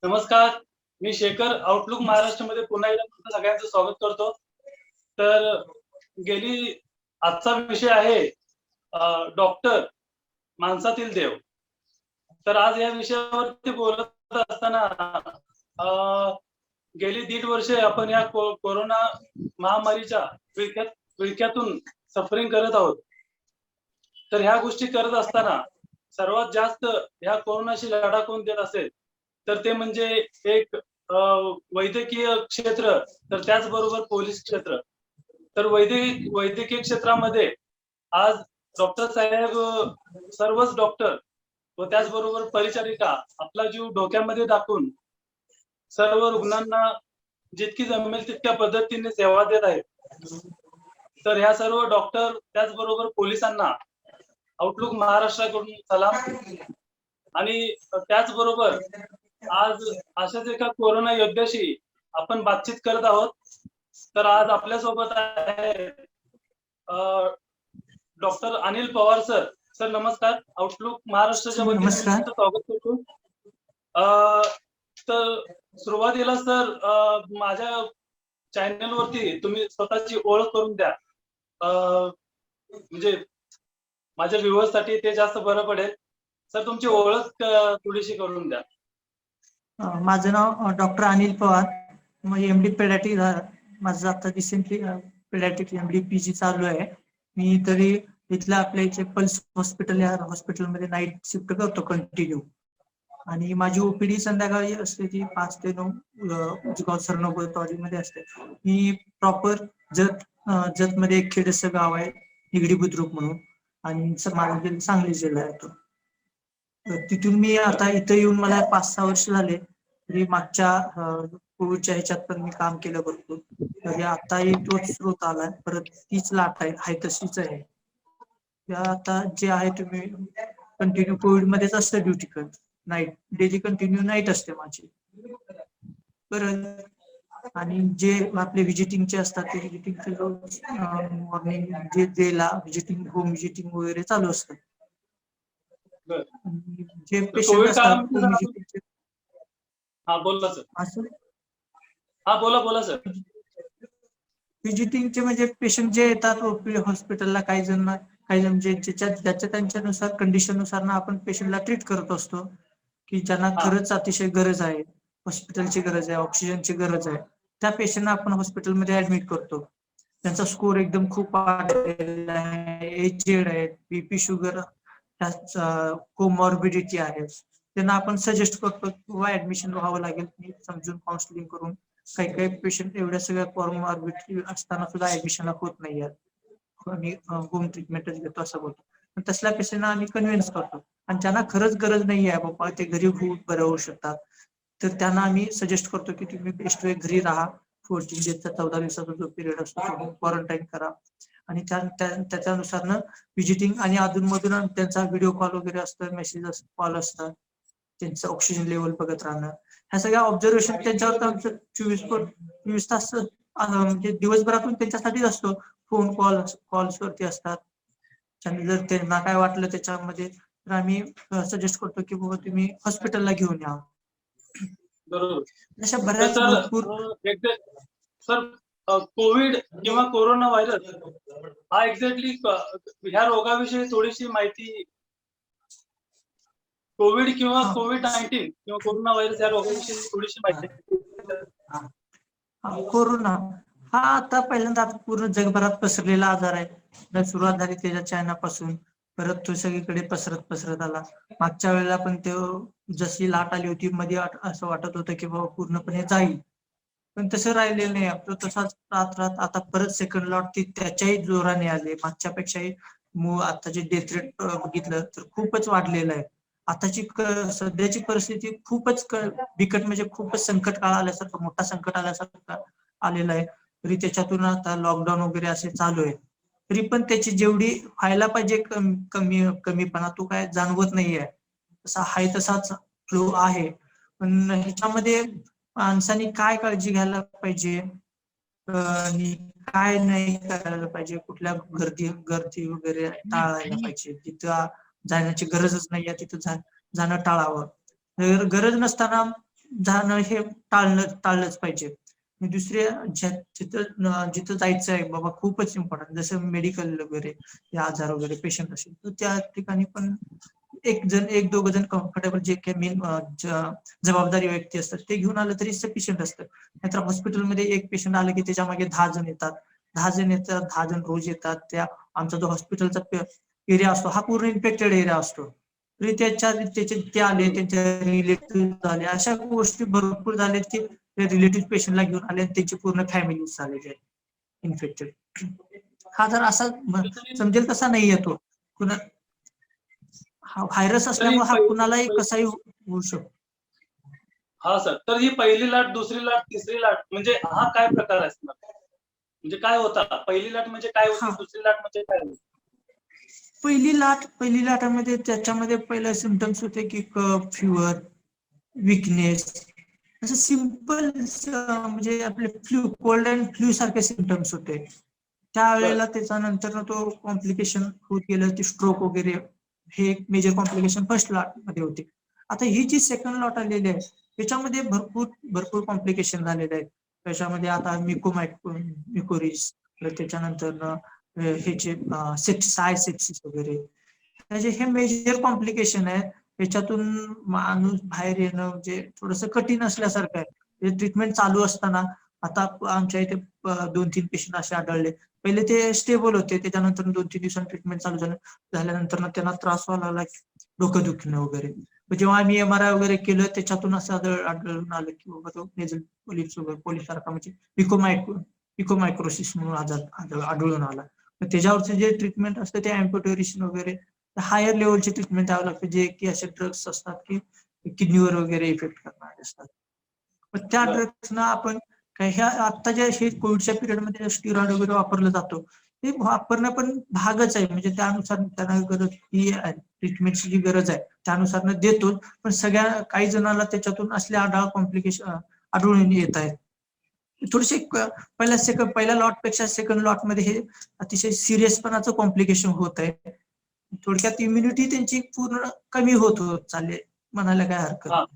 नमस्कार, मी शेखर आउटलुक महाराष्ट्रामध्ये पुन्हा एकदा तुमचं सगळ्यांचं स्वागत करतो. तर गेली आजचा विषय आहे डॉक्टर माणसातील देव. तर आज या विषयावरती बोलत असताना गेली 1.5 वर्षे आपण या कोरोना महामारीच्या विळख्यातून सफरिंग करत आहोत. तर ह्या गोष्टी करत असताना सर्वात जास्त ह्या कोरोनाशी लढा कोण देत असेल तर ते म्हणजे एक वैद्यकीय क्षेत्र, तर त्याचबरोबर पोलीस क्षेत्र. तर वैद्यकीय क्षेत्रामध्ये आज डॉक्टर साहेब, सर्वच डॉक्टर व त्याचबरोबर परिचारिका आपला जीव डोक्यामध्ये टाकून सर्व रुग्णांना जितकी जमेल तितक्या पद्धतीने सेवा देत आहेत. तर ह्या सर्व डॉक्टर त्याचबरोबर पोलिसांना आउटलुक महाराष्ट्राकडून सलाम. आणि त्याचबरोबर आज अशाच एका कोरोना योद्ध्याशी आपण बातचीत करत आहोत. तर आज आपल्यासोबत आहे doctor Anil Pawar sir. Sir नमस्कार, आउटलुक महाराष्ट्राच्या वतीने तुमचं स्वागत करतो. तर सुरुवातीला सर माझ्या चॅनल वरती तुम्ही स्वतःची ओळख करून द्या, म्हणजे माझ्या व्ह्युअर्स साठी ते जास्त बरं पडेल. सर तुमची ओळख थोडीशी करून द्या. माझं नाव doctor Anil Pawar, MD paediatric. माझं आता रिसेंटली पेडॅटिक एमडी पीजी चालू आहे. मी तरी इथल्या आपल्या इथे पल्स हॉस्पिटल या हॉस्पिटलमध्ये नाईट शिफ्ट करतो कंटिन्यू. आणि माझी ओपीडी संध्याकाळी असते ती 5 ते 9 सरनोबतवाडीमध्ये असते. मी प्रॉपर जत मध्ये एक खेडसं गाव आहे निगडी बुद्रुक म्हणून, आणि माझा सांगली जिल्हा आहे तो. तिथून मी आता इथं येऊन मला 5-6 वर्ष झाले. तरी मागच्या कोविडच्या ह्याच्यात पण मी काम केलं भरपूर. तरी आताही तोच स्रोत आलाय, परत तीच लाट आहे तशीच आहे. आता जे आहे तुम्ही कंटिन्यू कोविड मध्येच असतं ड्युटी कर नाईट, डेली कंटिन्यू नाईट असते माझी. परत आणि जे आपले व्हिजिटिंगचे असतात ते व्हिजिटिंगचे मॉर्निंग जे डेला व्हिजिटिंग, होम व्हिजिटिंग वगैरे चालू असतं. जे पेशंट असतात हा बोला सर. हा बोला सर. व्हिजिटिंगचे म्हणजे पेशंट जे येतात हॉस्पिटलला, काही जण ज्याच्या त्यांच्यानुसार कंडिशननुसार ना आपण पेशंटला ट्रीट करत असतो. की ज्यांना खरंच अतिशय गरज आहे, हॉस्पिटलची गरज आहे, ऑक्सिजनची गरज आहे, त्या पेशंटना आपण हॉस्पिटलमध्ये ऍडमिट करतो. त्यांचा स्कोर एकदम खूप वाढलेला आहे, एजेड आहे, बीपी शुगर कोमॉर्बिडिटी आहे, त्यांना आपण सजेस्ट करतो किंवा ऍडमिशन व्हावं लागेल समजून काउन्सिलिंग करून. काही पेशंट एवढ्या सगळ्या कोमॉर्बिडिटी असताना सुद्धा ऍडमिशन होत नाही आणि होम ट्रीटमेंटच घेतो असं बोलतो. तसल्या पेशंटना आम्ही कन्व्हिन्स करतो. आणि ज्यांना खरंच गरज नाही आहे बाबा, ते घरी बरं होऊ शकतात, तर त्यांना आम्ही सजेस्ट करतो की तुम्ही बेस्ट वे घरी राहा. 14 डेजचा 14 दिवसाचा जो पिरियड असतो तो क्वारंटाईन करा. आणि त्याच्यानुसार ना व्हिजिटिंग आणि अधूनमधून त्यांचा व्हिडिओ कॉल वगैरे असतं, मेसेज कॉल असतात, त्यांचं ऑक्सिजन लेवल बघत राहणं, ह्या सगळ्या ऑब्झर्वेशन त्यांच्यावर 24 तास म्हणजे दिवसभरातून त्यांच्यासाठीच असतो. फोन कॉल्स वरती असतात. आणि जर त्यांना काय वाटलं त्याच्यामध्ये तर आम्ही सजेस्ट करतो की बाबा तुम्ही हॉस्पिटलला घेऊन या. बरोबर. अशा बऱ्याच भरपूर. सर कोविड किंवा कोरोना व्हायरस हा एक्झॅक्टली ह्या रोगाविषयी थोडीशी माहिती, कोविड किंवा कोविड-19 किंवा कोरोना व्हायरस या रोगाविषयी थोडीशी माहिती. कोरोना हा आता पहिल्यांदा पूर्ण जगभरात पसरलेला आजार आहे. सुरुवात झाली त्याच्या चायनापासून, परत तो सगळीकडे पसरत आला. मागच्या वेळेला पण तो जशी लाट आली होती मध्ये असं वाटत होतं की बाबा पूर्णपणे जाईल, पण तसं राहिलेलं नाही. आपलं तसाच राहत आता परत सेकंड लॉट ती त्याच्याही जोराने आले. मागच्यापेक्षाही आता जे डेथ रेट बघितलं तर खूपच वाढलेलं आहे. आताची सध्याची परिस्थिती खूपच बिकट, म्हणजे खूपच संकट काळ आल्यासारखं, मोठा संकट आल्यासारखं आलेला आहे. तरी त्याच्यातून आता लॉकडाऊन वगैरे असे चालू आहे, तरी पण त्याची जेवढी व्हायला पाहिजे कमीपणा तो काय जाणवत नाहीये. तसा आहे तसाच फ्लो आहे. पण ह्याच्यामध्ये माणसांनी काय काळजी घ्यायला पाहिजे आणि काय नाही करायला पाहिजे, कुठल्या गर्दी वगैरे टाळायला पाहिजे, जिथं जाण्याची गरजच नाहीये तिथं जाणं टाळावं. गरज नसताना जाणं हे टाळलंच पाहिजे. आणि दुसरे जिथं जायचं आहे बाबा खूपच इम्पॉर्टंट, जसं मेडिकल वगैरे या आजार वगैरे पेशंट असेल तर त्या ठिकाणी पण एक दोघ जण कम्फर्टेबल जे काही मेन जबाबदारी व्यक्ती असतात ते घेऊन आलं तरी सफिशियंट असतं. नाहीतर हॉस्पिटलमध्ये एक पेशंट आलं की त्याच्या मागे 10 जण येतात, 10 जण रोज येतात. त्या आमचा जो हॉस्पिटलचा एरिया असतो हा पूर्ण इन्फेक्टेड एरिया असतो. तरी त्याचे ते आले, त्यांच्या रिलेटिव्ह आले, अशा गोष्टी भरपूर झाल्या की रिलेटिव्ह पेशंटला घेऊन आले आणि त्यांची पूर्ण फॅमिली झालेली आहे इन्फेक्टेड. हा जर असा समजेल तसा नाही येतो कुणा, हा व्हायरस तरी असल्यामुळे हा कुणालाही कसाही होऊ शकतो. हा सर, तर ही पहिली लाट, दुसरी लाट, तिसरी लाट म्हणजे हा काय प्रकार असणार? म्हणजे काय होता? पहिली लाट म्हणजे काय होती, हा दुसरी लाट म्हणजे काय होती? पहिली लाटामध्ये त्याच्यामध्ये पहिलं सिमटम्स होते की कफ, फिवर, विकनेस, असं सिंपल म्हणजे आपले फ्लू, कोल्ड अँड फ्लू सारखे सिमटम्स होते. त्यावेळेला त्याच्यानंतर तो कॉम्प्लिकेशन होत गेलं, की स्ट्रोक वगैरे हे एक मेजर कॉम्प्लिकेशन फर्स्ट लॉट मध्ये होते. आता ही जी सेकंड लॉट आलेली आहे त्याच्यामध्ये भरपूर कॉम्प्लिकेशन झालेले आहेत. त्याच्यामध्ये आता मिकोरिस, त्याच्यानंतर ह्याचे सेप्सिस वगैरे, त्याचे हे मेजर कॉम्प्लिकेशन आहे. त्याच्यातून माणूस बाहेर येणं म्हणजे थोडस कठीण असल्यासारखं आहे. ट्रीटमेंट चालू असताना आता आमच्या इथे 2-3 पेशंट असे आढळले. पहिले ते स्टेबल होते, त्याच्यानंतर 2-3 दिवसांनी ट्रीटमेंट चालू झाल्यानंतर त्यांना त्रास व्हायला लागला, डोकं दुखणं वगैरे. जेव्हा आम्ही MRI वगैरे केलं त्याच्यातून असं आढळून आलं की बाबा तो नेझल पोलिस सारखा म्हणजे पिकोमायक्रोसिस म्हणून आढळून आला. त्याच्यावरचे जे ट्रीटमेंट असतं ते अँप्युटेशन वगैरे हायर लेवलची ट्रीटमेंट द्यावं लागते, जे की असे ड्रग्स असतात की किडनीवर वगैरे इफेक्ट करणारे असतात. पण त्या ड्रग्सना आपण ह्या आता जे हे कोविडच्या पिरियडमध्ये स्टिरॉइड वगैरे वापरलं जातो ते वापरणं पण भागच आहे. म्हणजे त्यानुसार त्यांना गरज ही ट्रीटमेंटची जी गरज आहे त्यानुसार देतो. पण काही जणांना त्याच्यातून असले कॉम्प्लिकेशन आढळून येत आहेत. थोडेसे पहिल्या लॉट पेक्षा सेकंड लॉट मध्ये हे अतिशय सिरियसपणाचं कॉम्प्लिकेशन होत आहे. थोडक्यात इम्युनिटी त्यांची पूर्ण कमी होत चालली म्हणायला काय हरकत नाही.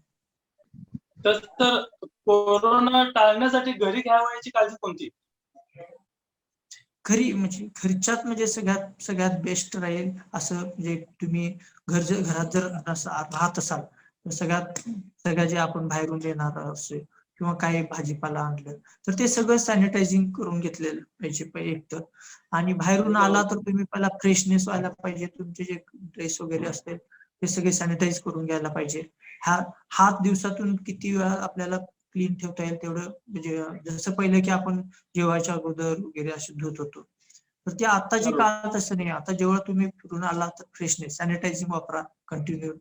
तर कोरोना टाळण्यासाठी घरी घ्यावयाची काळजी कोणती? म्हणजे घरच्यात म्हणजे सगळ्यात बेस्ट राहील असं, म्हणजे तुम्ही घरात जर राहत असाल तर सगळ्या जे आपण बाहेरून येणार असेल किंवा काही भाजीपाला आणलं तर ते सगळं सॅनिटायझिंग करून घेतलेलं पाहिजे एक तर. आणि बाहेरून आला तर तुम्ही पहिला फ्रेशनेस व्हायला पाहिजे. तुमचे जे ड्रेस वगैरे असतील ते सगळे सॅनिटाईज करून घ्यायला पाहिजे. हात दिवसातून किती वेळा आपल्याला क्लीन ठेवता येईल तेवढं, म्हणजे जसं पहिलं की आपण जेवायच्या अगोदर वगैरे असे धुत होतो, तर ते आताची काळ तसं नाही. आता जेव्हा तुम्ही फिरून आला तर फ्रेशनेस सॅनिटायझिंग वापरा कंटिन्यू.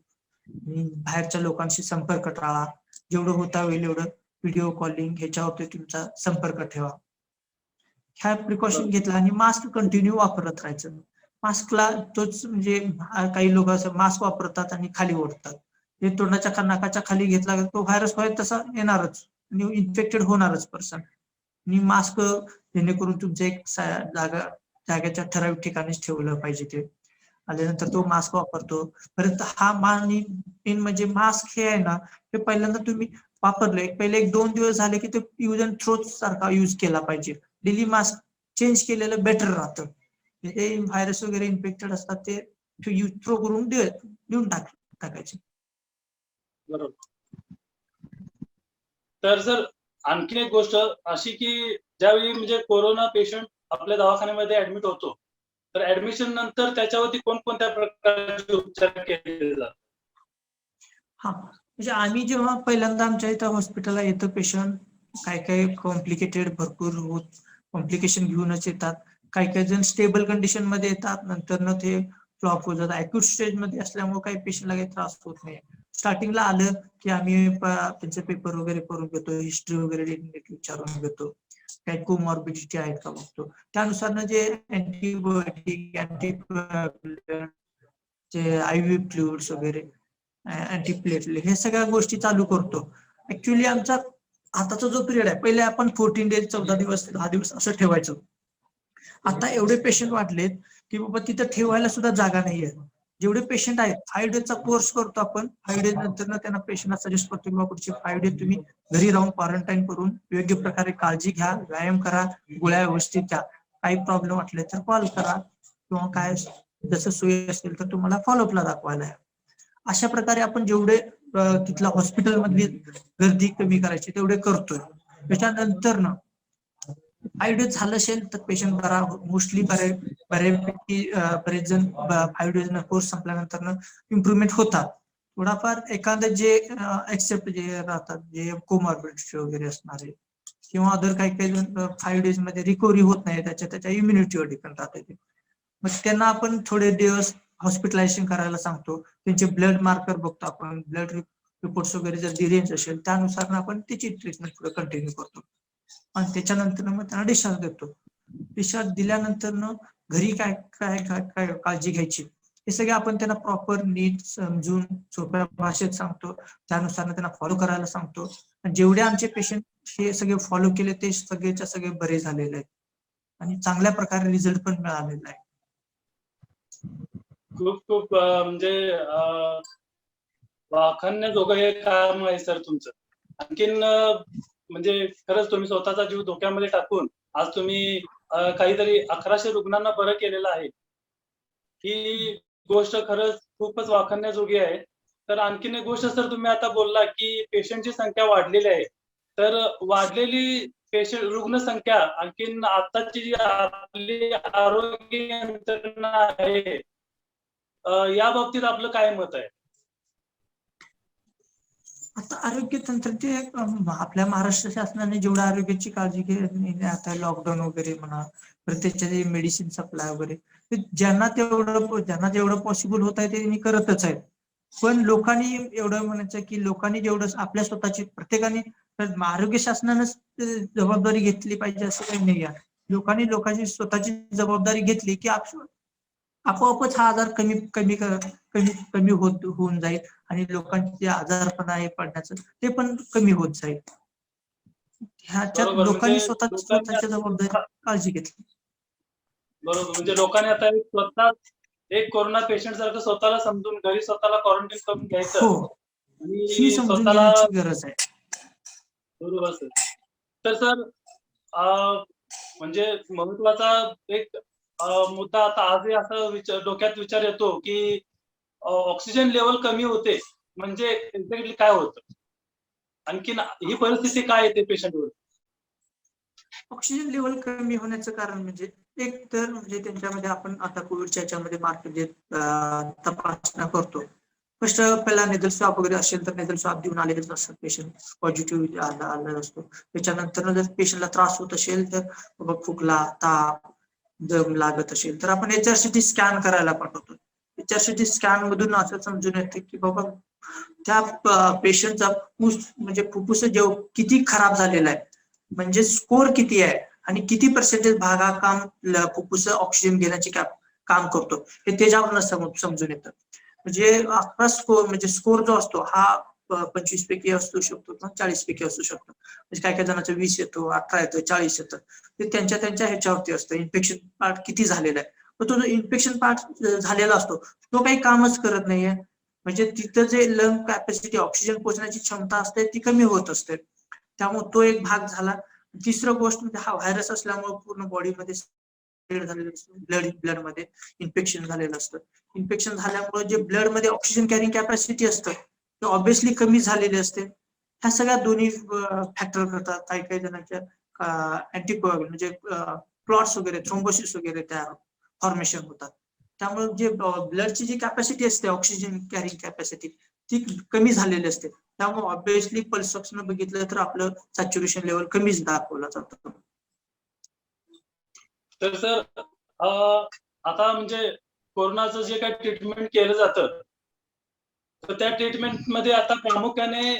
बाहेरच्या लोकांशी संपर्क टाळा, जेवढं होता होईल एवढं व्हिडिओ कॉलिंग ह्याच्यावरती तुमचा संपर्क ठेवा. ह्या प्रिकॉशन घेतला आणि मास्क कंटिन्यू वापरत राहायचं. मास्कला तोच म्हणजे काही लोक असं मास्क वापरतात आणि खाली ओढतात, ते तोंडाच्या नाकाच्या खाली घेतला तो व्हायरस तसा येणारच आणि इन्फेक्टेड होणारच पर्सन. आणि मास्क जेणेकरून तुमचं एक जागेच्या ठराविक ठिकाणीच ठेवलं पाहिजे. ते आल्यानंतर तो मास्क वापरतो. परत हा मेन म्हणजे मास्क हे आहे ना, हे पहिल्यांदा तुम्ही वापरले पहिले 1-2 दिवस झाले की ते यूज अँड थ्रो सारखा यूज केला पाहिजे. डेली मास्क चेंज केलेलं बेटर राहतं. हे व्हायरस वगैरे इन्फेक्टेड असतात ते थ्रो करून देऊन टाकायचे. बरोबर. तर सर आणखी एक गोष्ट अशी की ज्यावेळी म्हणजे कोरोना पेशंट आपल्या दवाखान्यामध्ये ऍडमिट होतो तर ऍडमिशन नंतर त्याच्यावरती कोणकोणत्या प्रकारचे उपचार केले जातात? हा म्हणजे आम्ही जेव्हा पहिल्यांदा आमच्या इथं हॉस्पिटलला येतं पेशंट, काही कॉम्प्लिकेटेड भरपूर कॉम्प्लिकेशन घेऊनच येतात. काही जण स्टेबल कंडिशन मध्ये येतात, नंतर ते फ्लॉप होत जातात. अक्यूट स्टेज मध्ये असल्यामुळे काही पेशंटला काही त्रास होत नाही. स्टार्टिंगला आलं की आम्ही त्यांचे पेपर वगैरे करून घेतो, हिस्ट्री वगैरे विचारून घेतो, काही कोमॉर्बिडिटी आहेत का बघतो. त्यानुसार जे अँटीबायोटिक जे IV फ्लुइड्स वगैरे अँटीप्लेटलेट हे सगळ्या गोष्टी चालू करतो. ऍक्च्युली आमचा आताचा जो पिरियड आहे, पहिले आपण 14 डेज 14 दिवस 10 दिवस असं ठेवायचो. आता एवढे पेशंट वाढलेत की बाबा तिथं ठेवायला सुद्धा जागा नाहीये. जेवढे पेशंट आहेत 5 डेजचा कोर्स करतो आपण. 5 डेज नंतर त्यांना पेशंटला सजेस्ट करतो की पुढचे 5 डेज तुम्ही घरी राहून क्वारंटाईन करून योग्य प्रकारे काळजी घ्या, व्यायाम करा, गोळ्या व्यवस्थित घ्या. काही प्रॉब्लेम वाटले तर कॉल करा किंवा काय जसं सोयी असेल तर तुम्हाला फॉलोअपला दाखवायला. अशा प्रकारे आपण जेवढे तिथल्या हॉस्पिटल मधली गर्दी कमी करायची तेवढे करतोय. त्याच्यानंतर ना 5 डेज झालं असेल तर पेशंट बरा मोस्टली बऱ्यापैकी बरेच जण 5 डेज कोर्स संपल्यानंतर इम्प्रुव्हमेंट होतात. थोडाफार एखादं जे एक्सेप्ट जे राहतात जे कोमॉर्बिडिटी वगैरे असणारे किंवा अदर काही काही जण 5 डेज मध्ये रिकव्हरी होत नाही, त्याच्या इम्युनिटीवर डिपेंड राहते ते. मग त्यांना आपण थोडे दिवस हॉस्पिटलायझेशन करायला सांगतो. त्यांचे ब्लड मार्कर बघतो आपण, ब्लड रिपोर्ट्स वगैरे जर रेंज असेल त्यानुसार आपण त्याची ट्रीटमेंट पुढे कंटिन्यू करतो आणि त्याच्यानंतर मग त्यांना डिस्चार्ज देतो. डिस्चार्ज दिल्यानंतर घरी काय काय काय काळजी घ्यायची हे सगळे आपण त्यांना प्रॉपर नीट समजून सोप्या भाषेत सांगतो. त्यानुसार त्यांना फॉलो करायला सांगतो. जेवढे आमचे पेशंट हे सगळे फॉलो केले ते सगळेच्या सगळे बरे झालेले आहेत आणि चांगल्या प्रकारे रिझल्ट पण मिळालेला आहे. खूप खूप म्हणजे वाखाणण्याजोगं हे काम आहे सर तुमचं. आणखीन म्हणजे खरंच तुम्ही स्वतःचा जीव धोक्यामध्ये टाकून आज तुम्ही काहीतरी 1100 रुग्णांना बरं केलेलं आहे. ही गोष्ट खरंच खूपच वाखाणण्याजोगी आहे. तर आणखीन एक गोष्ट सर तुम्ही आता बोलला की पेशंटची संख्या वाढलेली आहे. तर वाढलेली पेशंट रुग्णसंख्या आणखीन आताची जी आपली आरोग्य यंत्रणा आहे या बाबतीत आपलं काय मत आहे? आता आरोग्य तंत्र ते आपल्या महाराष्ट्र शासनाने जेवढं आरोग्याची काळजी घेतली आता लॉकडाऊन वगैरे म्हणा, प्रत्येकाचे मेडिसिन सप्लाय वगैरे ज्यांना जेवढं पॉसिबल होत आहे ते त्यांनी करतच आहेत. पण लोकांनी एवढं म्हणायचं की लोकांनी जेवढं आपल्या स्वतःची प्रत्येकाने आरोग्य शासनानंच जबाबदारी घेतली पाहिजे असं काही नाही आहे. लोकांची स्वतःची जबाबदारी घेतली की आपोआपच हा आजार कमी कमी कमी कमी होऊन जाईल आणि लोकांचे आजारपण आहे पडण्याचं ते पण कमी होत जाईल. ह्याच्यात बरोबर, लोकांनी म्हणजे लोकांनी स्वतःच्या जबाबदारी काळजी घेतली. बरोबर, म्हणजे लोकांनी आता स्वतः एक कोरोना पेशंट सारखं स्वतःला समजून घरी स्वतःला क्वारंटाईन करून घ्यायचं हो, ही आणि समजून स्वतःला घेण्याची गरज आहे. बरोबर सर. तर सर म्हणजे महत्वाचा एक मुद्दा आता आजही असा डोक्यात विचार येतो की ऑक्सिजन लेवल कमी होते म्हणजे एक्झॅक्टली काय होतं? आणखीन ही परिस्थिती काय येते पेशंटवर? ऑक्सिजन लेवल कमी होण्याचं कारण म्हणजे एक तर म्हणजे त्यांच्यामध्ये आपण आता कोविडच्या याच्यामध्ये मार्केट तपासण्या करतो. फर्स्ट पहिला नेझल स्वाब वगैरे असेल तर नेझल स्वाब देऊन आलेलेच असतात पेशंट, पॉझिटिव्ह आलेला असतो. त्याच्यानंतर जर पेशंटला त्रास होत असेल तर बाबा खोकला, ताप, दम लागत असेल तर आपण एचआरसीटी स्कॅन करायला पाठवतो. एचआरसीटी स्कॅन मधून असं समजून येते की बाबा त्या पेशंटचा म्हणजे फुफ्फुस किती खराब झालेला आहे, म्हणजे स्कोर किती आहे आणि किती पर्सेंटेज भागा फुफ्फुस ऑक्सिजन घेण्याचे काम करतो हे त्याच्यावरून समजून येतं. म्हणजे अकरा स्कोर म्हणजे स्कोर जो असतो हा 25 पैकी असू शकतो किंवा 40 पैकी असू शकतो. म्हणजे काय काय जणांचं 20 येतो, 18 येतो, 40 येतं. ते त्यांच्या ह्याच्यावरती असतं इन्फेक्शन पार्ट किती झालेला आहे. तर तो जो इन्फेक्शन पार्ट झालेला असतो तो काही कामच करत नाहीये. म्हणजे तिथं जे लंग कॅपॅसिटी ऑक्सिजन पोहोचण्याची क्षमता असते ती कमी होत असते. त्यामुळे तो एक भाग झाला. तिसरं गोष्ट म्हणजे हा व्हायरस असल्यामुळे पूर्ण बॉडीमध्ये ब्लड मध्ये इन्फेक्शन झालेलं असतं. इन्फेक्शन झाल्यामुळे जे ब्लड मध्ये ऑक्सिजन कॅरिंग कॅपॅसिटी असतं ते ऑब्व्हियसली कमी झालेली असते. ह्या सगळ्या दोन्ही फॅक्टर करतात. काही काही जणांच्या अँटीकोअगुलंट म्हणजे क्लॉट्स वगैरे थ्रोम्बोसिस वगैरे तयार फॉर्मेशन होतात. त्यामुळे जे ब्लडची जी कॅपॅसिटी असते ऑक्सिजन कॅरिंग कॅपॅसिटी ती कमी झालेली असते. त्यामुळे ऑब्व्हियसली पल्स ऑक्सिजन बघितलं तर आपलं सॅच्युरेशन लेवल कमीच दाखवलं जातं. तर सर आता म्हणजे कोरोनाचं जे काही ट्रीटमेंट केलं जातं तर त्या ट्रीटमेंट मध्ये आता प्रामुख्याने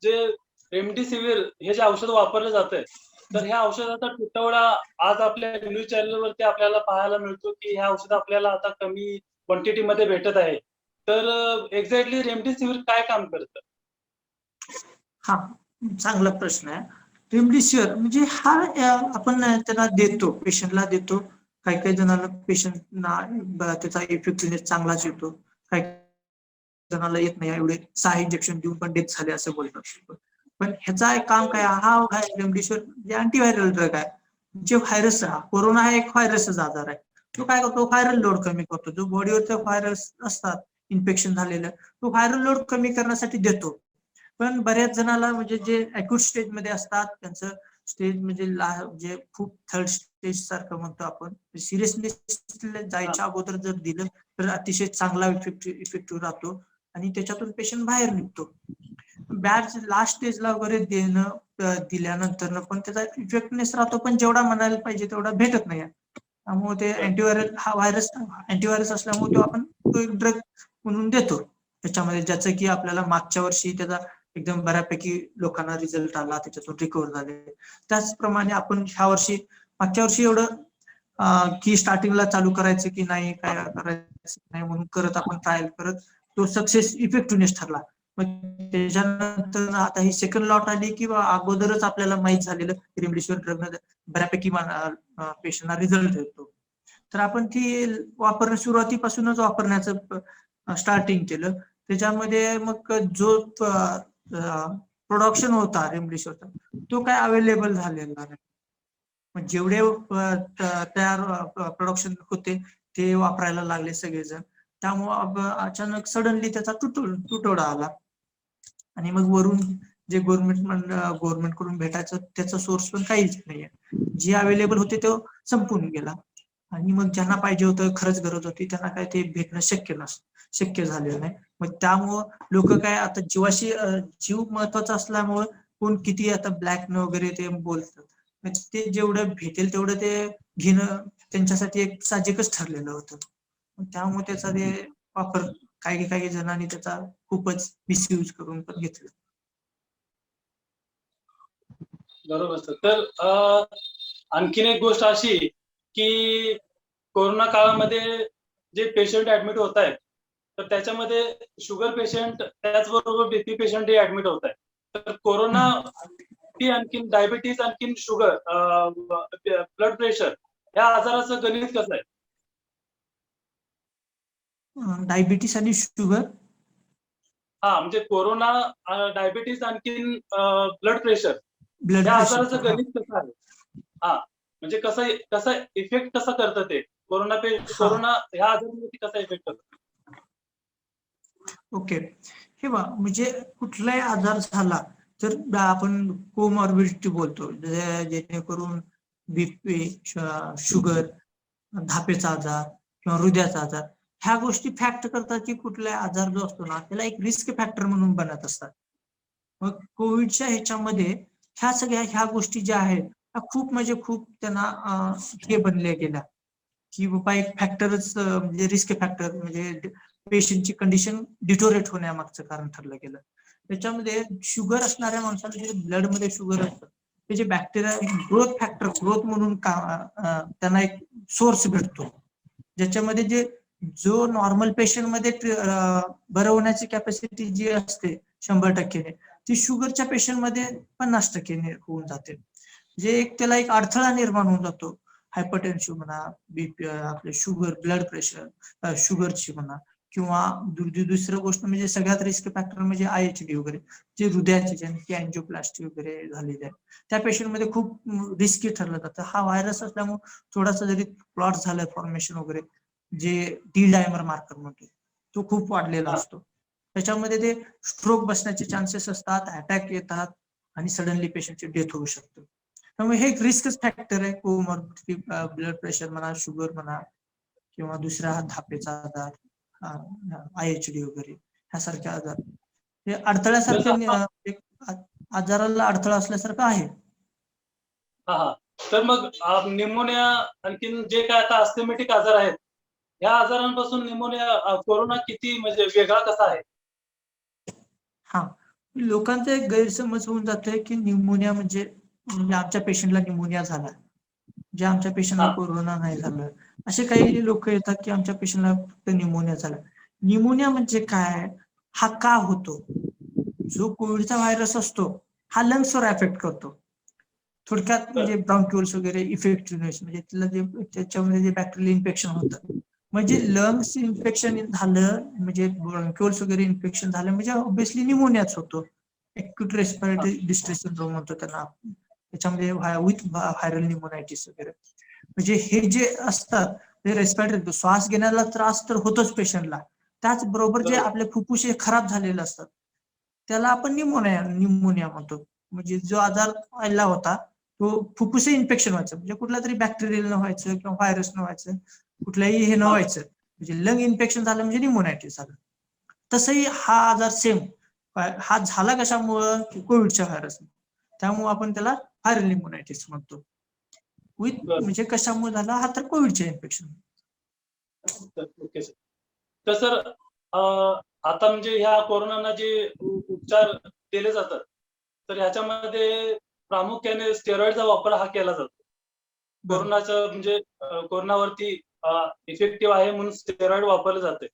जे रेमडेसिवीर हे जे औषध वापरलं जातंय तर ह्या औषधाचा तुटवडा आज आपल्या न्यूज चॅनलवरती आपल्याला पाहायला मिळतो की ह्या औषध आपल्याला आता कमी क्वांटिटी मध्ये भेटत आहे. तर एक्झॅक्टली रेमडेसिवीर काय काम करतं? हा चांगला प्रश्न आहे. रेमडेसिवीर म्हणजे हा आपण त्यांना देतो, पेशंटला देतो. काही काही जणांना पेशंटना त्याचा इफेक्टिव्हनेस चांगलाच येतो, काही जणांना येत नाही, एवढे 6 इंजेक्शन देऊन पण डेथ झाले असं बोलतात. पण ह्याचा एक काम काय, हा रेमडेसिवीर जे अँटीव्हायरल ड्रग आहे, जे व्हायरस, कोरोना हा एक व्हायरसचा आजार आहे. तो काय करतो, व्हायरल लोड कमी करतो. जो बॉडीवरचे व्हायरस असतात इन्फेक्शन झालेलं, तो व्हायरल लोड कमी करण्यासाठी देतो. पण बऱ्याच जणाला म्हणजे जे अक्यूट स्टेज मध्ये असतात, त्यांचं स्टेज म्हणजे जे खूप थर्ड स्टेज सारखं म्हणतो आपण, सिरियसली जायच्या अगोदर जर दिलं तर अतिशय चांगला इफेक्टिव्ह राहतो आणि त्याच्यातून पेशंट बाहेर निघतो. लास्ट स्टेजला वगैरे दिल्यानंतर पण त्याचा इफेक्टनेस राहतो, पण जेवढा म्हणायला पाहिजे तेवढा भेटत नाही. त्यामुळे ते अँटीव्हायरल, हा व्हायरस अँटीव्हायरस असल्यामुळे तो आपण तो एक ड्रग म्हणून देतो त्याच्यामध्ये, ज्याचं की आपल्याला मागच्या वर्षी त्याचा एकदम बऱ्यापैकी लोकांना रिझल्ट आला, त्याच्यातून रिकव्हर झाले. त्याचप्रमाणे आपण मागच्या वर्षी एवढं की स्टार्टिंगला चालू करायचं की नाही, काय करायचं नाही म्हणून करत आपण ट्रायल करत तो सक्सेस इफेक्टिव्हनेस ठरला. मग त्याच्यानंतर आता ही सेकंड लॉट आली किंवा अगोदरच आपल्याला माहित झालेलं रेमडेसिवीर ड्रग बऱ्यापैकी पेशंटला रिझल्ट येतो, तर आपण ती सुरुवातीपासूनच वापरण्याचं स्टार्टिंग केलं. त्याच्यामध्ये मग जो प्रोडक्शन होता रेमडेसिवीरचा, तो काय अवेलेबल झालेला नाही. मग जेवढे तयार प्रोडक्शन होते ते वापरायला लागले सगळेजण, त्यामुळे अचानक सडनली त्याचा तुटवडा आला. आणि मग वरून जे गव्हर्नमेंट कडून भेटायचं त्याचा सोर्स पण काहीच नाहीये. जे अवेलेबल होते तो संपून गेला. आणि मग ज्यांना पाहिजे होतं, खरंच गरज होती, त्यांना काय ते भेटणं शक्य झालेलं नाही. मग त्यामुळं लोक काय आता जीव महत्वाचा असल्यामुळं कोण किती आता ब्लॅक न वगैरे ते बोलतात, ते जेवढं भेटेल तेवढं ते घेणं त्यांच्यासाठी एक साहजिकच ठरलेलं होतं. त्यामुळे त्याचा ते वापर काही जणांनी त्याचा खूपच मिसयूज करून पण घेतलं. बरोबर सर. तर आणखीन एक गोष्ट अशी की कोरोना काळामध्ये जे पेशंट ऍडमिट होत आहेत, तर त्याच्यामध्ये शुगर पेशंट त्याचबरोबर बीपी पेशंट हे ऍडमिट होत आहेत. तर कोरोना ती आणखीन डायबिटीज आणखीन शुगर, ब्लड प्रेशर या आजाराचं गणित कसं आहे? डायबिटीस आणि शुगर, म्हणजे कोरोना, डायबिटीज आणखीन ब्लड प्रेशर ब्लड या प्रेशर, आजाराचं गणित कसं आहे? म्हणजे कसं इफेक्ट कसं करतं ते कोरोना ह्या आजारावरती कसा इफेक्ट करतं? ओके. हे बघा, म्हणजे कुठलाही आजार झाला तर आपण कोमॉर्बिडिटी बोलतो, जेणेकरून बीपी, शुगर, धापेचा आजार किंवा हृदयाचा आजार, ह्या गोष्टी फॅक्ट करतात की कुठलाही आजार जो असतो ना त्याला एक रिस्क फॅक्टर म्हणून बनत असतात. मग कोविडच्या ह्याच्यामध्ये ह्या गोष्टी ज्या आहेत त्या खूप त्यांना हे बनल्या गेल्या की बाबा एक फॅक्टरच, म्हणजे रिस्क फॅक्टर, म्हणजे पेशंटची कंडिशन डिटोरेट होण्यामागचं कारण ठरलं गेलं. त्याच्यामध्ये शुगर असणाऱ्या माणसाला, जे ब्लडमध्ये शुगर असतं, ते जे बॅक्टेरिया ग्रोथ फॅक्टर, ग्रोथ म्हणून त्यांना एक सोर्स भेटतो, ज्याच्यामध्ये जो नॉर्मल पेशंट मध्ये बरं होण्याची कॅपॅसिटी जी असते 100%, ती शुगरच्या पेशंट मध्ये 50% होऊन जाते. जे त्याला एक अडथळा निर्माण होऊन जातो. हायपरटेन्शन म्हणा, बीपी, आपले शुगर, ब्लड प्रेशर, शुगरची म्हणा, किंवा दुसरं गोष्ट म्हणजे सगळ्यात रिस्क फॅक्टर म्हणजे IHD वगैरे, जे हृदयाचे, ज्यांची अँजिओप्लास्टी वगैरे झालेली आहे, त्या पेशंट मध्ये खूप रिस्की ठरलं जातं. हा व्हायरस असल्यामुळे थोडासा जरी क्लॉट झालं, फॉर्मेशन वगैरे, जे डी डायमर मार्कर म्हणतो, तो खूप वाढलेला असतो. त्याच्यामध्ये ते स्ट्रोक बसण्याचे चान्सेस असतात, अटॅक येतात आणि सडनली पेशंटची डेथ होऊ शकते. त्यामुळे हे एक रिस्कच फॅक्टर आहे, कोमॉर्बिडिटी, ब्लड प्रेशर म्हणा, शुगर म्हणा, किंवा दुसरा धापेचा आजार, IHD वगैरे ह्यासारखे आजार, हे अडथळ्यासारखे, आजाराला अडथळा असल्यासारखं आहे. तर मग निमोनिया आणखीन जे काय आता अस्थेमॅटिक आजार आहेत, या आजारांपासून निमोनिया, कोरोना किती म्हणजे वेगळा कसा आहे? लोकांचा एक गैरसमज होऊन जातोय की निमोनिया म्हणजे आमच्या पेशंटला निमोनिया झाला, जे आमच्या पेशंटला कोरोना नाही झालं. असे काही लोक येतात की आमच्या पेशंटला फक्त निमोनिया झाला. निमोनिया म्हणजे काय, हा का होतो? जो कोविडचा व्हायरस असतो हा लंग्सवर अफेक्ट करतो. थोडक्यात म्हणजे ब्रॉन्क्युल्स वगैरे इफेक्टिव्हनेस म्हणजे त्याच्यामध्ये जे बॅक्टेरियल इन्फेक्शन होतं. म्हणजे लंग्स इन्फेक्शन झालं म्हणजे ब्रॉन्क्युल्स वगैरे इन्फेक्शन झालं म्हणजे ऑब्व्हियसली निमोनियाच होतो. एक्यूट रेस्पिरेटरी डिस्ट्रेस सिंड्रोम म्हणतो त्यांना. त्याच्यामध्ये विथ व्हायरल निमोनायटिस वगैरे म्हणजे हे जे असतात ते रेस्पिरेटरी श्वास घेण्याला त्रास तर होतोच पेशंटला. त्याचबरोबर जे आपले फुफ्फुसे खराब झालेले असतात त्याला आपण निमोनिया म्हणतो. म्हणजे जो आजार व्हायला होता तो फुफ्फुसे इन्फेक्शन व्हायचं म्हणजे कुठला तरी बॅक्टेरियल न व्हायचं किंवा व्हायरस न व्हायचं कुठल्याही हे न व्हायचं म्हणजे लंग इन्फेक्शन झालं म्हणजे निमोनायटिस झालं. तसंही हा आजार सेम हा झाला कशामुळं कोविडच्या व्हायरस त्यामुळे आपण त्याला व्हायरल निमोनायटिस म्हणतो. विथ म्हणजे कशामुळे झाला हा तर कोविडचे इन्फेक्शन. Okay sir. तर सर आता म्हणजे ह्या कोरोनाना जे उपचार केले जातात तर ह्याच्यामध्ये प्रामुख्याने स्टेरॉइडचा वापर हा केला जातो. कोरोनाचं म्हणजे कोरोनावरती इफेक्टिव्ह आहे म्हणून स्टेरॉइड वापरले जाते.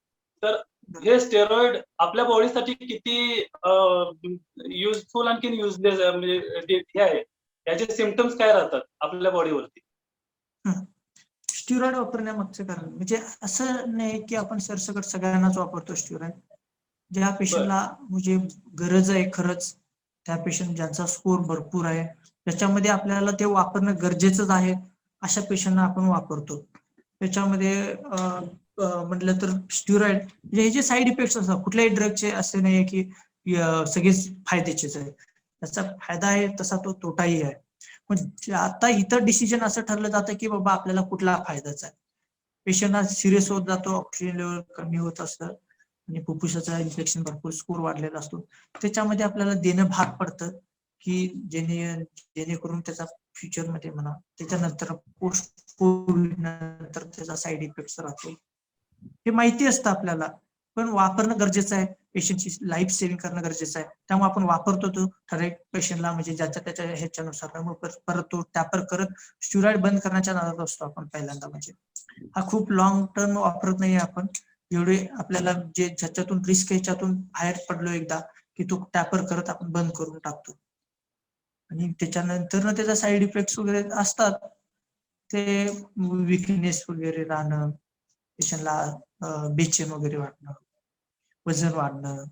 तर हे स्टेरॉइड आपल्या बॉडीसाठी किती युजफुल आणखी युजलेस म्हणजे हे आहे याचे सिम्पटम्स काय राहतात आपल्या बॉडीवरती? स्टिरॉइड वापरण्यामागचं कारण म्हणजे असं नाही की आपण सरसकट सगळ्यांनाच वापरतो स्टिरॉइड. ज्या पेशंटला म्हणजे गरज आहे खरंच त्या पेशंट ज्यांचा स्कोर भरपूर आहे त्याच्यामध्ये आपल्याला ते वापरणं गरजेचंच आहे अशा पेशंटना आपण वापरतो. त्याच्यामध्ये म्हटलं तर स्टिरॉइड म्हणजे हे जे साईड इफेक्ट्स असतात कुठल्याही ड्रगचे असे नाही की सगळेच फायद्याचेच आहे. त्याचा फायदा आहे तसा तो तोटाही आहे. पण आता इथं डिसिजन असं ठरलं जातं की बाबा आपल्याला कुठला फायद्याचा आहे. पेशंट हा सिरियस होत जातो, ऑक्सिजन लेवल कमी होत असतं आणि फुफ्फुसाचा इन्फेक्शन भरपूर स्कोर वाढलेला असतो. त्याच्यामध्ये आपल्याला देणं भाग पडतं की जेणेकरून त्याचा फ्युचरमध्ये म्हणा त्याच्यानंतर पोस्ट कोविड नंतर त्याचा साईड इफेक्ट राहतो. हे माहिती असतं आपल्याला पण वापरणं गरजेचं आहे. पेशंटची लाईफ सेव्हिंग करणं गरजेचं आहे. त्यामुळे आपण वापरतो तो ठराविक पेशंटला म्हणजे ज्याच्या त्याच्या ह्याच्यानुसार परत तो टॅपर करत स्टिरॉइड बंद करण्याच्या नादात असतो आपण पहिल्यांदा. म्हणजे हा खूप लॉंग टर्म वापरत नाही आपण एवढे आपल्याला जे ज्याच्यातून रिस्क ह्याच्यातून बाहेर पडलो एकदा की तो टॅपर करत आपण बंद करून टाकतो. आणि त्याच्यानंतर त्याचा साईड इफेक्ट वगैरे असतात ते विकनेस वगैरे राहणं, पेशंटला बेचैन वगैरे वाटणं, वजन वाढणं,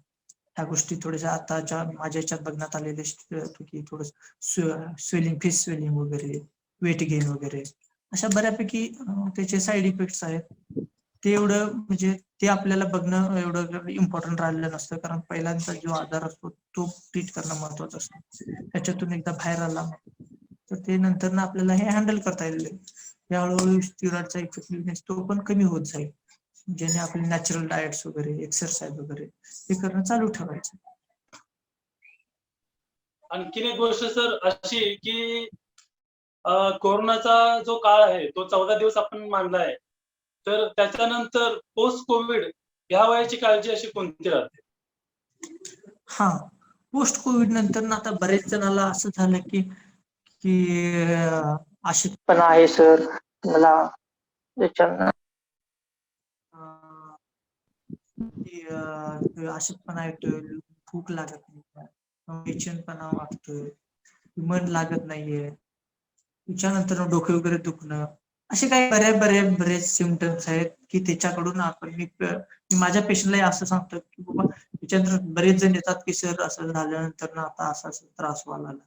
ह्या गोष्टी थोड्याशा आताच्या माझ्या याच्यात बघण्यात आलेले की थोडस स्वेलिंग, फेस स्वेलिंग वगैरे, वेट गेन वगैरे अशा बऱ्यापैकी त्याचे साईड इफेक्ट्स आहेत. ते एवढं म्हणजे ते आपल्याला बघणं एवढं इम्पॉर्टंट राहिलेलं नसतं कारण पहिल्यांदा जो आजार असतो तो ट्रीट करणं महत्वाचं असतं. त्याच्यातून एकदा बाहेर आला तर ते नंतर ना आपल्याला हे हँडल करता येईल. हळूहळू स्टिरॉइडचा इफेक्टिव्हनेस तो पण कमी होत जाईल. ज्याने आपले नॅचरल डाएट्स वगैरे एक्सरसाइज वगैरे हे करणं चालू ठेवायचं. आणखीन एक गोष्ट सर अशी की कोरोनाचा जो काळ आहे तो 14 दिवस आपण मानला आहे. तर त्याच्यानंतर पोस्ट कोविड ह्या वयाची काळजी अशी कोणती राहते? हा पोस्ट कोविड नंतर ना आता बरेच जणाला असं झालं की की अशक्तपणा आहे सर मला त्याच्यानं अशक्तपणा येतोय, भूक लागत नाही, बेचैनपणा वाटतोय, मन लागत नाहीये, त्याच्यानंतर डोके वगैरे दुखणं असे काही बरेच सिम्पटम्स आहेत की त्याच्याकडून आपण मी माझ्या पेशंटला असं सांगतो की बाबा त्याच्यानंतर बरेच जण येतात की सर असं झाल्यानंतर ना आता असा त्रास व्हायला लागला.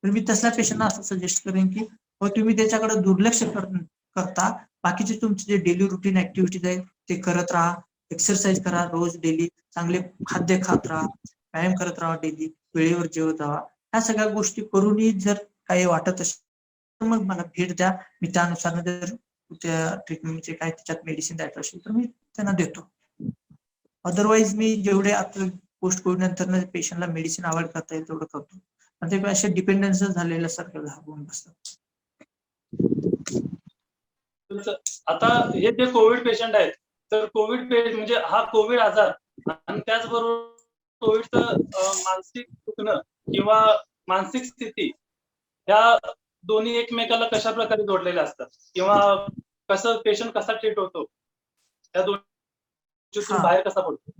तर मी तसल्या पेशंटना असं सजेस्ट करेन की तुम्ही त्याच्याकडे दुर्लक्ष करता बाकीचे तुमचे जे डेली रुटीन ऍक्टिव्हिटीज आहेत ते करत राहा. एक्सरसाइज करा रोज डेली, चांगले खाद्य खात राहा, व्यायाम करत राहा, डेली वेळेवर जेवत राहा. ह्या सगळ्या गोष्टी करूनही जर काही वाटत असेल तर मग मला भेट द्या. मी त्यानुसार जर त्या ट्रीटमेंटचे काय त्याच्यात मेडिसिन द्यायचं असेल तर मी त्यांना देतो. अदरवाईज मी जेवढे आता पोस्ट कोविड नंतर पेशंटला मेडिसिन अवॉइड करता येईल तेवढं करतो. पण ते असे डिपेंडन्स झालेलं सारखं होऊन बसतात. आता हे जे कोविड पेशंट आहेत तर कोविड म्हणजे हा कोविड आजार आणि त्याचबरोबर कोविडचं मानसिक दुखणं किंवा मानसिक स्थिती ह्या दोन्ही एकमेकाला कशा प्रकारे जोडलेल्या असतात किंवा कसं पेशंट कसा ट्रीट होतो त्या दोन्हीतून बाहेर कसा पडतो?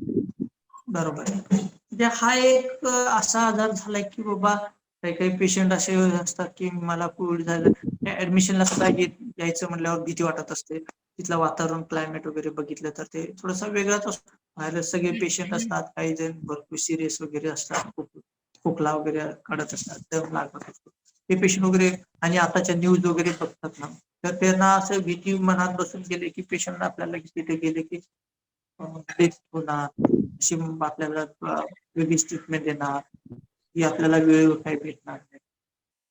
बरोबर. म्हणजे हा एक असा आजार झालाय की बाबा काही काही पेशंट असे असतात की मला कोविड झालं, ऍडमिशनला सुद्धा यायचं म्हणल्यावर भीती वाटत असते. तिथलं वातावरण क्लायमेट वगैरे बघितलं तर ते थोडासा वेगळाच असतो. बाहेर सगळे पेशंट असतात, काही जण भरपूर सिरियस वगैरे असतात, खोकला वगैरे काढत असतात, दम लागत असतो ते पेशंट वगैरे. आणि आताच्या न्यूज वगैरे बघतात ना, तर त्यांना असं भीती मनात बसून गेले की पेशंट आपल्याला तिथे गेले की डेथ होणार, अशी आपल्याला वेगळीच ट्रीटमेंट देणार, की आपल्याला वेळेवर काही भेटणार नाही.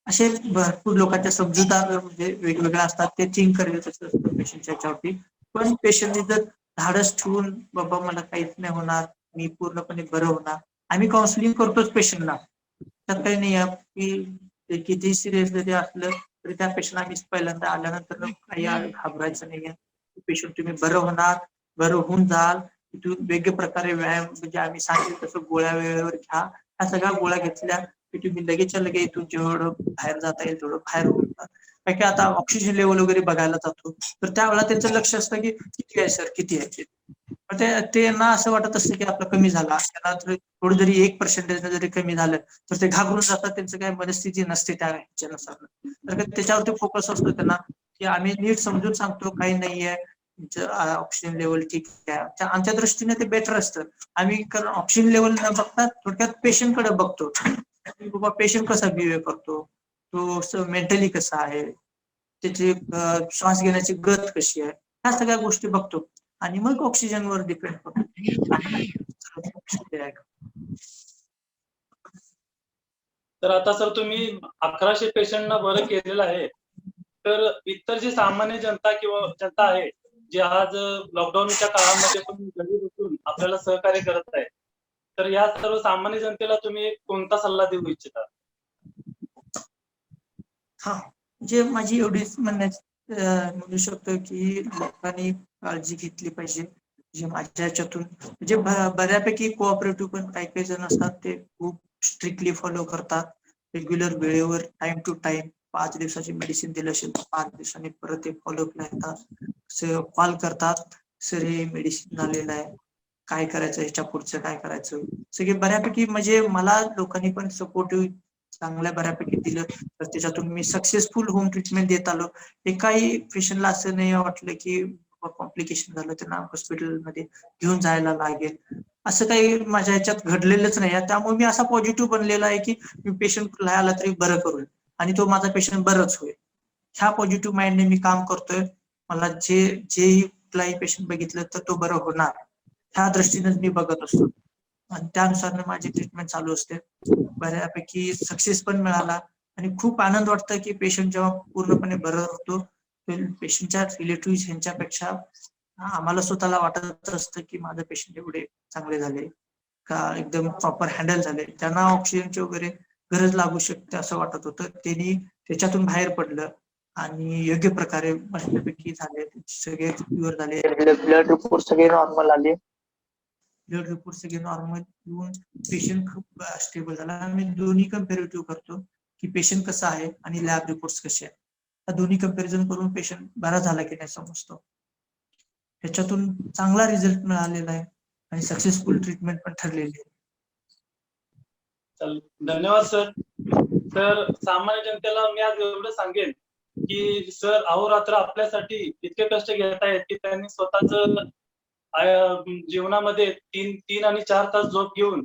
असे भरपूर लोकांच्या समजुतात म्हणजे वेगवेगळ्या असतात, ते थिंक करत असतं पेशंटच्या याच्यावरती. पण पेशंटने जर धाडस ठेवून बाबा मला काहीच नाही होणार, मी पूर्णपणे बरं होणार. आम्ही काउन्सिलिंग करतोच पेशंटला, त्यात काही नाही आहे की ते किती सिरियस जरी असलं तरी त्या पेशंटला आम्ही पहिल्यांदा आल्यानंतर काही घाबरायचं नाहीये. पेशंट तुम्ही बरं होणार, बरं होऊन जाल. तिथून वेगळ्या प्रकारे व्यायाम म्हणजे आम्ही सांगितलं तसं गोळ्या वेळेवर घ्या. ह्या सगळ्या गोळ्या घेतल्या की तुम्ही लगेचच्या लगेच इथून जेवढं बाहेर जाता येईल तेवढं बाहेर होऊन जा. कारण की आता ऑक्सिजन लेवल वगैरे बघायला जातो, तर त्यावेळेला त्यांचं लक्ष असतं की किती आहे सर, किती आहे. मग त्यांना असं वाटत असतं की आपलं कमी झाला, त्याला थोडं जरी 1% जरी कमी झालं तर ते घाबरून जातात. त्यांचं काही मनस्थिती नसते त्या ह्याच्यानुसार. तर त्याच्यावरती फोकस असतो त्यांना की आम्ही नीट समजून सांगतो काही नाहीये, ऑक्सिजन लेवल ठीक आहे. आमच्या दृष्टीने ते बेटर असतं. आम्ही ऑक्सिजन लेवल न बघता थोडक्यात पेशंट कडे बघतो. बाबा पेशंट कसा बिहेव करतो, तो मेंटली कसा आहे, त्याची श्वास घेण्याची गत कशी आहे, ह्या सगळ्या गोष्टी बघतो आणि मग ऑक्सिजनवर डिपेंड करतो. तर आता सर तुम्ही 1100 पेशंटना बरं केलेलं आहे. तर इतर जी सामान्य जनता किंवा जनता आहे, जी आज लॉकडाऊनच्या काळामध्ये पण घरी बसून आपल्याला सहकार्य करत आहे, तर या सर्व सामान्य जनतेला तुम्ही कोणता सल्ला देऊ इच्छिता? हा, म्हणजे माझी एवढीच म्हणू शकतो की लोकांनी काळजी घेतली पाहिजे. म्हणजे माझ्या याच्यातून म्हणजे बऱ्यापैकी कोऑपरेटिव्ह पण काही काही जण असतात, ते खूप स्ट्रिक्टली फॉलो करतात. रेग्युलर वेळेवर टाइम टू टाइम 5 दिवसाची मेडिसिन दिलं असेल तर 5 दिवसांनी परत ते फॉलोअपला येतात, कॉल करतात, सर हे मेडिसिन झालेलं आहे, काय करायचं, ह्याच्या पुढचं काय करायचं. सगळे बऱ्यापैकी म्हणजे मला लोकांनी पण सपोर्टिव्ह चांगल्या बऱ्यापैकी दिलं, तर त्याच्यातून मी सक्सेसफुल होम ट्रीटमेंट देत आलो. एकाही पेशंटला असं नाही वाटलं की कॉम्प्लिकेशन झालं त्यांना हॉस्पिटलमध्ये घेऊन जायला लागेल, असं काही माझ्या ह्याच्यात घडलेलंच नाही. त्यामुळे मी असा पॉझिटिव्ह बनलेला आहे की मी पेशंट आला तरी बरं करू आणि तो माझा पेशंट बरंच होईल. ह्या पॉझिटिव्ह माइंडने मी काम करतोय. मला जेही कुठलाही पेशंट बघितलं तर तो बरं होणार, ह्या दृष्टीनेच मी बघत असतो आणि त्यानुसार माझी ट्रीटमेंट चालू असते. बऱ्यापैकी सक्सेस पण मिळाला आणि खूप आनंद वाटतं की पेशंट जेव्हा पूर्णपणे बरं होतो, पेशंटच्या रिलेटिव्ह ह्यांच्यापेक्षा आम्हाला स्वतःला वाटत असतं की माझं पेशंट एवढे चांगले झाले का, एकदम प्रॉपर हँडल झाले. त्यांना ऑक्सिजनची वगैरे गरज लागू शकते असं वाटत होतं, त्यांनी त्याच्यातून बाहेर पडलं आणि योग्य प्रकारे बऱ्यापैकी झाले, सगळे क्युअर झाले, ब्लड रिपोर्ट सगळे नॉर्मल आले. ब्लड रिपोर्ट सगळे नॉर्मल येऊन पेशंट खूप स्टेबल झाला. आम्ही दोन्ही कम्पॅरेटिव्ह करतो की पेशंट कसा आहे आणि लॅब रिपोर्ट्स कसे आहेत. त्या दोन्ही कम्पॅरिझन करून पेशंट बरा झाला की नाही समजतो. त्याच्यातून चांगला रिझल्ट मिळालेला आहे आणि सक्सेसफुल ट्रीटमेंट पण ठरलेली आहे. धन्यवाद सर. तर सामान्य जनतेला मी आज एवढं सांगेन की सर अहोरात्र आपल्यासाठी इतके कष्ट घेत आहेत की त्यांनी स्वतःच जीवनामध्ये 3 आणि 4 तास झोप घेऊन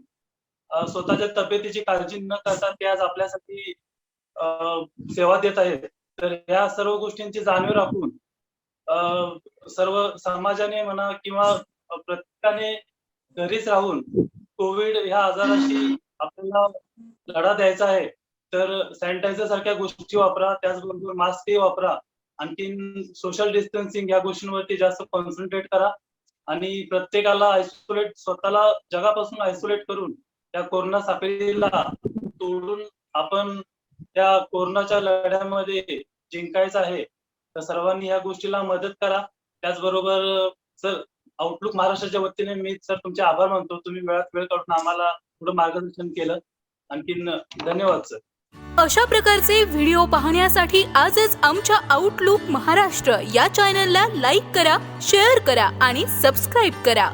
स्वतःच्या तब्येतीची काळजी न करता ते आज आपल्यासाठी सेवा देत आहेत. तर या सर्व गोष्टींची जाणीव राखून सर्व समाजाने म्हणा किंवा प्रत्येकाने घरीच राहून कोविड ह्या आजाराशी आपल्याला लढा द्यायचा आहे, तर सॅनिटायझर सारख्या गोष्टी वापरा, त्याचबरोबर मास्कही वापरा. आणखीन सोशल डिस्टन्सिंग या गोष्टींवरती जास्त कॉन्सन्ट्रेट करा आणि प्रत्येकाला आयसोलेट, स्वतःला जगापासून आयसोलेट करून या कोरोना साखळीला तोडून आपण त्या कोरोनाच्या लढ्यामध्ये जिंकायचं आहे. तर सर्वांनी या गोष्टीला मदत करा. त्याचबरोबर सर, आउटलुक महाराष्ट्राच्या वतीने मी सर तुमचे आभार मानतो. तुम्ही वेळात वेळ काढून आम्हाला थोडं मार्गदर्शन केलं. आणखीन धन्यवाद सर. अशा प्रकारचे व्हिडिओ पाहण्यासाठी आजच आमच्या आउटलुक महाराष्ट्र या चॅनलला लाईक करा, शेअर करा आणि सबस्क्राईब करा.